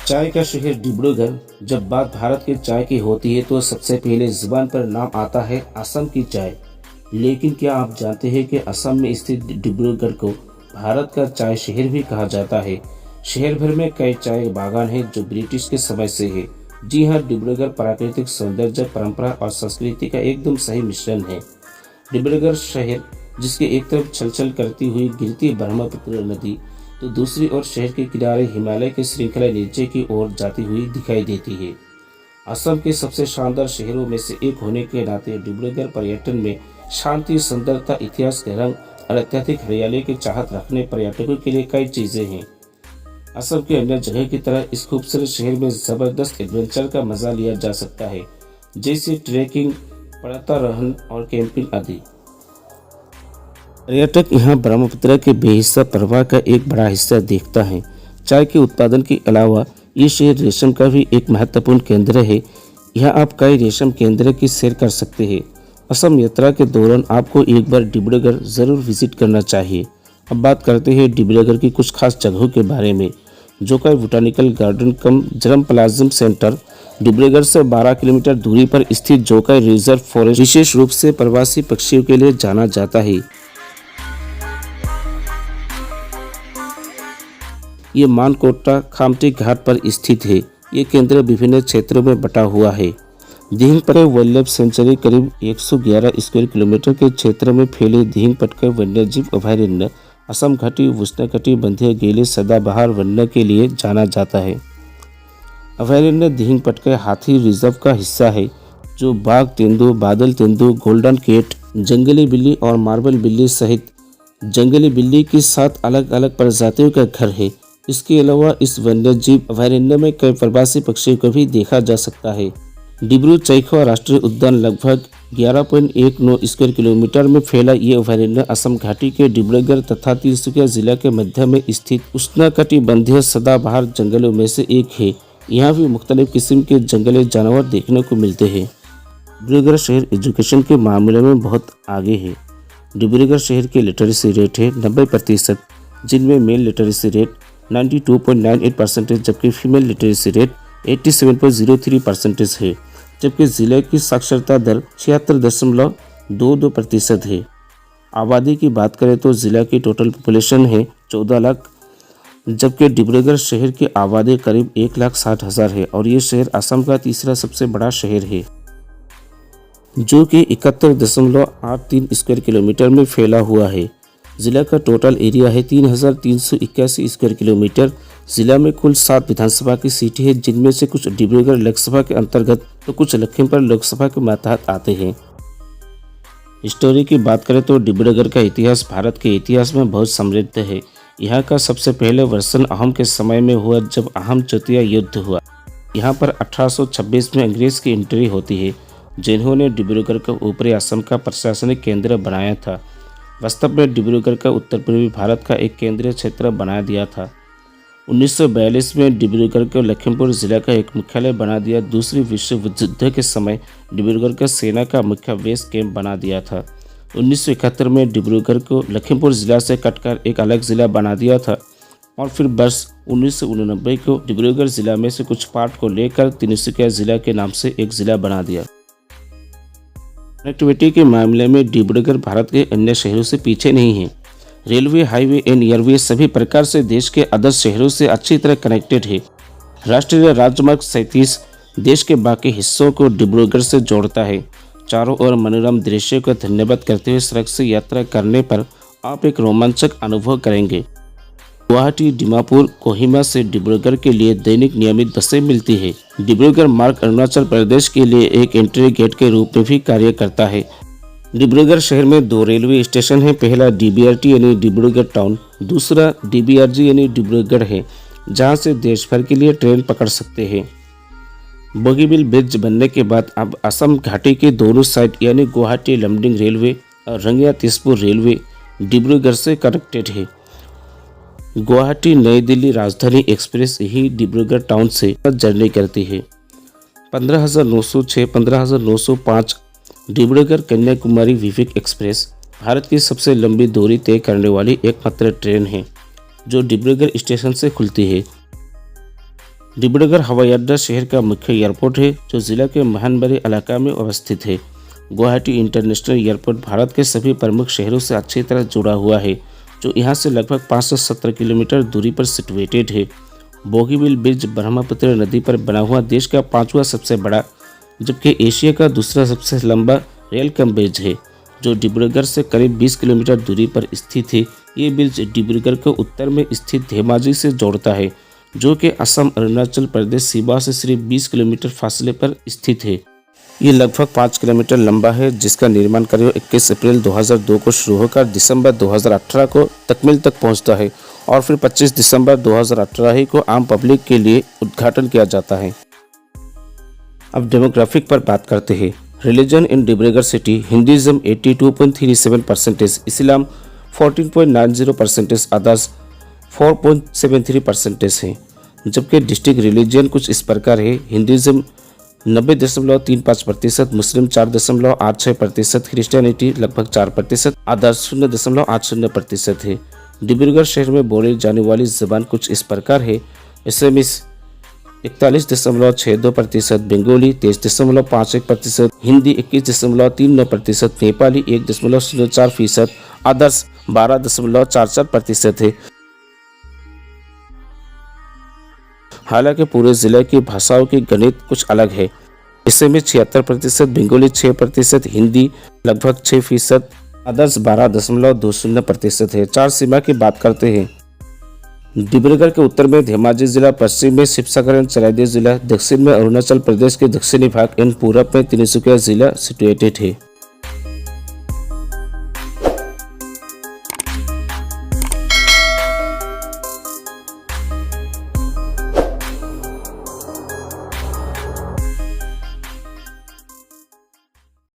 चाय का शहर डिब्रूगढ़। जब बात भारत के चाय की होती है तो सबसे पहले जुबान पर नाम आता है असम की चाय। लेकिन क्या आप जानते हैं कि असम में स्थित डिब्रूगढ़ को भारत का चाय शहर भी कहा जाता है। शहर भर में कई चाय बागान हैं जो ब्रिटिश के समय से है। जी हाँ, डिब्रूगढ़ प्राकृतिक सौंदर्य, परंपरा और संस्कृति का एकदम सही मिश्रण है। डिब्रूगढ़ शहर जिसके एक तरफ छलछल करती हुई गिरती ब्रह्मपुत्र नदी तो दूसरी ओर शहर के किनारे हिमालय की श्रृंखला नीचे की ओर जाती हुई दिखाई देती है। असम के सबसे शानदार शहरों में से एक होने के नाते डिब्रूगढ़ पर्यटन में शांति, सुंदरता, इतिहास के रंग और अत्यधिक हरियाली की चाहत रखने पर्यटकों के लिए कई चीजें हैं। असम के अन्य जगह की तरह इस खूबसूरत शहर में जबरदस्त एडवेंचर का मजा लिया जा सकता है, जैसे ट्रैकिंग, पर्वतारोहण और कैंपिंग आदि। पर्यटक यहाँ ब्रह्मपुत्र के बेहिस्सा प्रवाह का एक बड़ा हिस्सा देखता है। चाय के उत्पादन के अलावा ये शहर रेशम का भी एक महत्वपूर्ण केंद्र है। यहाँ आप कई रेशम केंद्र की सैर कर सकते हैं। असम यात्रा के दौरान आपको एक बार डिब्रूगढ़ जरूर विजिट करना चाहिए। अब बात करते हैं डिब्रूगढ़ की कुछ खास जगहों के बारे में। जोकाई बोटानिकल गार्डन कम जरम प्लाज्म सेंटर डिब्रूगढ़ से 12 किलोमीटर दूरी पर स्थित जोकाई रिजर्व फॉरेस्ट विशेष रूप से प्रवासी पक्षियों के लिए जाना जाता है। ये मानकोटा खामटी घाट पर स्थित है। ये केंद्र विभिन्न क्षेत्रों में बटा हुआ है। दिहिंगपटकाई वाइल्ड सेंचुरी करीब 111 स्क्वायर किलोमीटर के क्षेत्र में फैले दिहिंगपटकाई वन्यजीव अभयारण्य असम घाटी उष्णकटिबंधीय गीले सदाबहार वन्य के लिए जाना जाता है। अभयारण्य दिहिंगपटकाई हाथी रिजर्व का हिस्सा है, जो बाघ, तेंदुआ, बादल तेंदुआ, गोल्डन कैट, जंगली बिल्ली और मार्बल बिल्ली सहित जंगली बिल्ली की 7 अलग अलग प्रजातियों का घर है। इसके अलावा इस वन्यजीव अभयारण्य में कई प्रवासी पक्षियों को भी देखा जा सकता है। डिब्रू चैखोवा राष्ट्रीय उद्यान लगभग 11.19 स्क्वायर किलोमीटर में फैला ये अभयारण्य असम घाटी के डिब्रूगढ़ तथा तिनसुकिया जिला के मध्य में स्थित उष्णकटिबंधीय सदाबहार जंगलों में से एक है। यहाँ भी मुख्तलिफ किस्म के जंगली जानवर देखने को मिलते हैं। डिब्रूगढ़ शहर एजुकेशन के मामले में बहुत आगे है। डिब्रूगढ़ शहर की लिटरेसी रेट है 90%, जिनमें मेल लिटरेसी रेट 92.98% जबकि फीमेल लिटरेसी रेट 87.03% है। जबकि जिले की साक्षरता दर 76.22% है। आबादी की बात करें तो जिला की टोटल पॉपुलेशन है 14 लाख, जबकि डिब्रूगढ़ शहर की आबादी करीब 1,60,000 है और ये शहर असम का तीसरा सबसे बड़ा शहर है, जो कि 71.83 स्क्वायर किलोमीटर में फैला हुआ है। जिला का टोटल एरिया है 3,381 स्क्वायर किलोमीटर। जिला में कुल 7 विधानसभा की सीटें हैं, जिनमें से कुछ डिब्रूगढ़ लोकसभा के अंतर्गत तो कुछ लखीमपुर लोकसभा के मातहत आते हैं। हिस्टोरी की बात करें तो डिब्रूगढ़ का इतिहास भारत के इतिहास में बहुत समृद्ध है। यहाँ का सबसे पहले वर्षन अहम के समय में हुआ, जब अहम चौथिया युद्ध हुआ। यहाँ पर 1826 में अंग्रेज की एंट्री होती है, जिन्होंने डिब्रूगढ़ को ऊपरी असम का प्रशासनिक केंद्र बनाया था। वास्तव में डिब्रूगढ़ का उत्तर पूर्वी भारत का एक केंद्रीय क्षेत्र बना दिया था। 1942 में डिब्रूगढ़ को लखीमपुर जिला का एक मुख्यालय बना दिया। दूसरी विश्व युद्ध के समय डिब्रूगढ़ का सेना का मुख्य बेस कैंप बना दिया था। 1971 में डिब्रूगढ़ को लखीमपुर जिला से कटकर एक अलग जिला बना दिया था और फिर वर्ष 1989 को डिब्रूगढ़ जिला में से कुछ पार्ट को लेकर तिनसुकिया जिला के नाम से एक जिला बना दिया। कनेक्टिविटी के मामले में डिब्रूगढ़ भारत के अन्य शहरों से पीछे नहीं है। रेलवे, हाईवे एंड एयरवे सभी प्रकार से देश के अदर शहरों से अच्छी तरह कनेक्टेड है। राष्ट्रीय राजमार्ग 37 देश के बाकी हिस्सों को डिब्रूगढ़ से जोड़ता है। चारों ओर मनोरम दृश्यों का धन्यवाद करते हुए सड़क से यात्रा करने पर आप एक रोमांचक अनुभव करेंगे। गुवाहाटी, दीमापुर, कोहिमा से डिब्रूगढ़ के लिए दैनिक नियमित बसें मिलती है। डिब्रूगढ़ मार्ग अरुणाचल प्रदेश के लिए एक एंट्री गेट के रूप में भी कार्य करता है। डिब्रूगढ़ शहर में 2 रेलवे स्टेशन हैं। पहला डीबीआरटी यानी डिब्रूगढ़ टाउन, दूसरा डीबीआरजी यानी डिब्रूगढ़ है, जहां से देश भर के लिए ट्रेन पकड़ सकते हैं। बोगीबिल ब्रिज बनने के बाद अब असम घाटी के दोनों साइड यानी गुवाहाटी लमडिंग रेलवे और रंगिया तेजपुर रेलवे डिब्रूगढ़ से कनेक्टेड है। गुवाहाटी नई दिल्ली राजधानी एक्सप्रेस ही डिब्रूगढ़ टाउन से जर्नी करती है। 15,906, 15,905 डिब्रूगढ़ कन्याकुमारी विवेक एक्सप्रेस भारत की सबसे लंबी दूरी तय करने वाली एकमात्र ट्रेन है जो डिब्रूगढ़ स्टेशन से खुलती है। डिब्रूगढ़ हवाई अड्डा शहर का मुख्य एयरपोर्ट है जो जिला के महानबरी इलाका में अवस्थित है। गुवाहाटी इंटरनेशनल एयरपोर्ट भारत के सभी प्रमुख शहरों से अच्छी तरह जुड़ा हुआ है जो यहाँ से लगभग 570 किलोमीटर दूरी पर सिचुएटेड है। बोगीबिल ब्रिज ब्रह्मपुत्र नदी पर बना हुआ देश का 5वां सबसे बड़ा जबकि एशिया का दूसरा सबसे लंबा रेल कम ब्रिज है जो डिब्रूगढ़ से करीब 20 किलोमीटर दूरी पर स्थित है। ये ब्रिज डिब्रूगढ़ को उत्तर में स्थित धेमाजी से जोड़ता है जो कि असम अरुणाचल प्रदेश सीमा से सिर्फ 20 किलोमीटर फासले पर स्थित है। ये लगभग 5 किलोमीटर लंबा है जिसका निर्माण कार्य 21 अप्रैल 2002 को शुरू होकर दिसंबर 2018 को तकमील तक पहुंचता है और फिर 25 दिसंबर 2018 ही को आम पब्लिक के लिए उद्घाटन किया जाता है। अब डेमोग्राफिक पर बात करते हैं। Religion in Dibrugarh city Hinduism 82.37%, Islam 14.90%, others 4.73% है। जबकि डिस्ट्रिक्ट रिलीजन कुछ इस प्रकार है। हिंदुइज्म 90.35%, मुस्लिम 4.86%, क्रिश्चियनिटी लगभग 4%, अदर्स 0.80% है। डिब्रूगढ़ शहर में बोली जाने वाली ज़बान कुछ इस प्रकार है। एसामीज 41.62%, बंगाली 23.51%, हिंदी 21.39%, नेपाली 1.04%, अदर्स 12.44% है। हालांकि पूरे जिले की भाषाओं की गणित कुछ अलग है। इसमें 76%, बंगाली 6%, हिंदी लगभग 6%, अदर्स 12.20% है। चार सीमा की बात करते हैं। डिब्रूगढ़ के उत्तर में धेमाजी जिला, पश्चिम में शिवसागर एंड चराइदेव जिला, दक्षिण में अरुणाचल प्रदेश के दक्षिणी भाग एंड पूरब में तिनसुकिया जिला सिचुएटेड है।